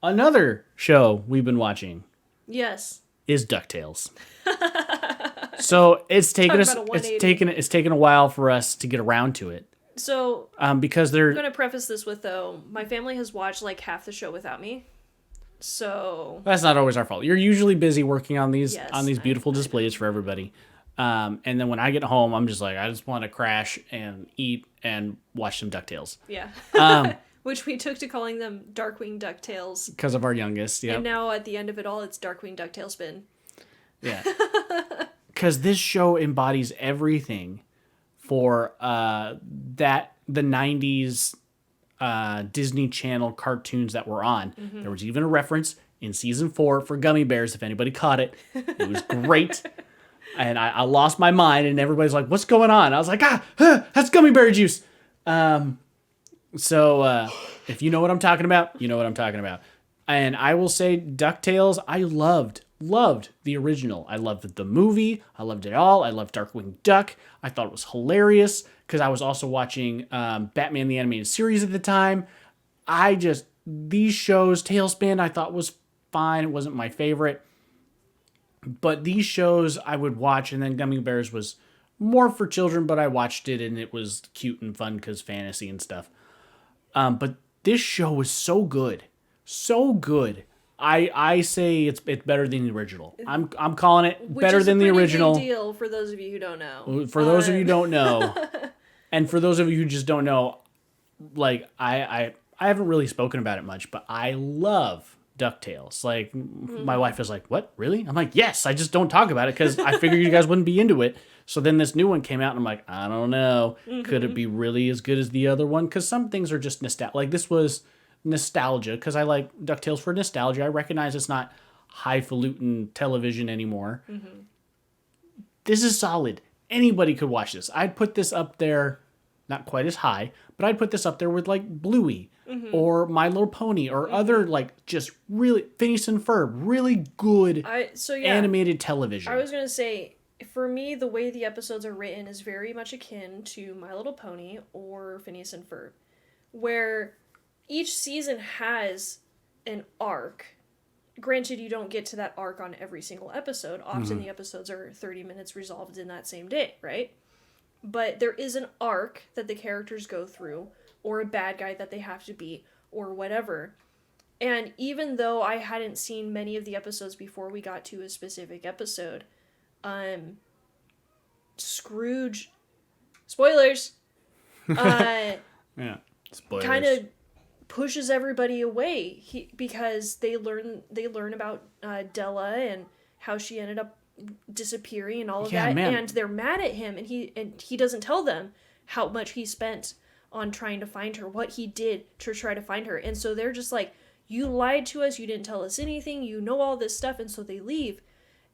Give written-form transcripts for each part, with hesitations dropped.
Another show we've been watching Yes. is DuckTales. So it's taken Talk us about a it's 180. taken a while for us to get around to it. So Because I'm they're going to preface this with, though, my family has watched like half the show without me. So that's not always our fault. You're usually busy working on these Yes, beautiful I displays for everybody. And then when I get home, I'm just like, I just want to crash and eat and watch some DuckTales. yeah. Which we took to calling them Darkwing DuckTales. Because of our youngest, yeah. And now at the end of it all, it's Darkwing DuckTales Spin. Yeah. Because this show embodies everything for the 90s Disney Channel cartoons that were on. Mm-hmm. There was even a reference in season 4 for Gummy Bears, if anybody caught it. It was great. And I lost my mind, and everybody's like, what's going on? I was like, that's gummy bear juice. So if you know what I'm talking about, you know what I'm talking about. And I will say DuckTales, I loved the original. I loved the movie. I loved it all. I loved Darkwing Duck. I thought it was hilarious because I was also watching Batman the Animated Series at the time. These shows, Tailspin, I thought was fine. It wasn't my favorite. But these shows I would watch, and then Gummy Bears was more for children, but I watched it and it was cute and fun because fantasy and stuff. But this show was so good. So good. I say it's better than the original. I'm calling it better than the original. Which is a pretty big deal for those of you who don't know. For those of you who don't know, and for those of you who just don't know, like I haven't really spoken about it much, but I love DuckTales. Like my wife is like, "What? Really?" I'm like, "Yes." I just don't talk about it because I figured you guys wouldn't be into it. So then this new one came out, and I'm like, I don't know. Could it be really as good as the other one? Because some things are just nostalgia. Like this was nostalgia because I like DuckTales for nostalgia. I recognize it's not highfalutin television anymore. This is solid. Anybody could watch this. I'd put this up there, not quite as high, but I'd put this up there with like Bluey or My Little Pony or other like just really Phineas and Ferb, really good animated television. I was going to say, for me, the way the episodes are written is very much akin to My Little Pony or Phineas and Ferb, where each season has an arc. Granted, you don't get to that arc on every single episode. Often the episodes are 30 minutes resolved in that same day, right? But there is an arc that the characters go through, or a bad guy that they have to beat, or whatever. And even though I hadn't seen many of the episodes before we got to a specific episode, Scrooge, spoilers, Yeah, spoilers. kind of pushes everybody away because they learn about Della and how she ended up disappearing and all of that, man. and they're mad at him, and he doesn't tell them how much he spent on trying to find her, what he did to try to find her, and so they're just like, you lied to us, you didn't tell us anything, you know all this stuff, and so they leave.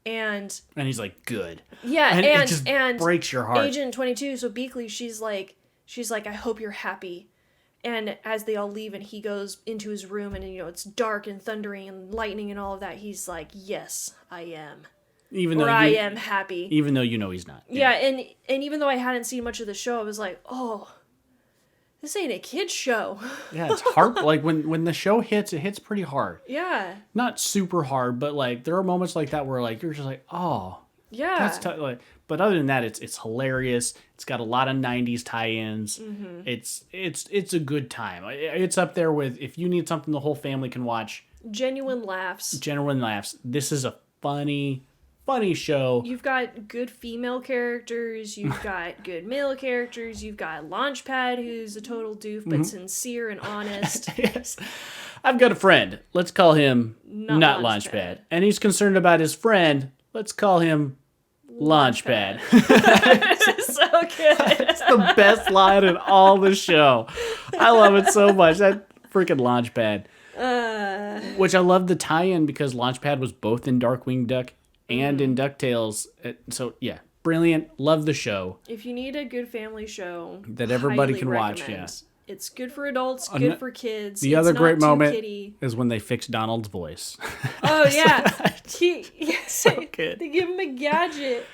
And he's like, good. Yeah, and it just breaks your heart. Agent 22, so Beakley, she's like, I hope you're happy. And as they all leave and he goes into his room and, it's dark and thundering and lightning and all of that, he's like, yes, I am. I am happy. Even though he's not. Yeah, and even though I hadn't seen much of the show, I was like, oh, this ain't a kid's show. Yeah, it's hard. Like when the show hits, it hits pretty hard. Yeah. Not super hard, but like there are moments like that where like you're just like, oh. Yeah. That's like, but other than that, it's hilarious. It's got a lot of 90s tie-ins. It's a good time. It's up there with, if you need something the whole family can watch. Genuine laughs. This is a funny show. You've got good female characters. You've got good male characters. You've got Launchpad, who's a total doof, but sincere and honest. Yes. I've got a friend. Let's call him not Launchpad. And he's concerned about his friend. Let's call him Launchpad. It's so good. It's the best line in all the show. I love it so much. That freaking Launchpad. Which I love the tie-in because Launchpad was both in Darkwing Duck and in DuckTales. So, yeah, brilliant. Love the show. If you need a good family show that everybody can recommend. watch, yeah. It's good for adults, good for kids. The other great moment is when they fix Donald's voice. Oh, yeah. So good. They give him a gadget.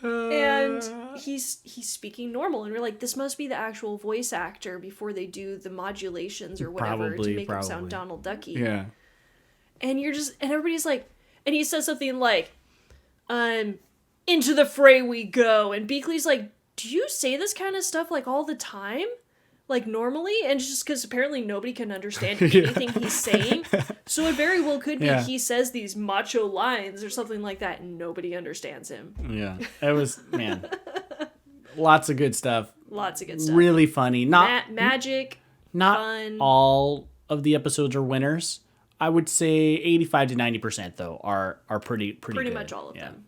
And he's speaking normal. And we're like, this must be the actual voice actor before they do the modulations or whatever to make him sound Donald Ducky. Yeah. and everybody's like, and he says something like, into the fray we go, and Beakley's like, do you say this kind of stuff like all the time? Like normally? And just because apparently nobody can understand anything he's saying. So it very well could be he says these macho lines or something like that and nobody understands him. Yeah. It was, man, lots of good stuff. Lots of good stuff. Really funny. Magic. Not fun. all of the episodes are winners. I would say 85 to 90% though are pretty good. Much all of them.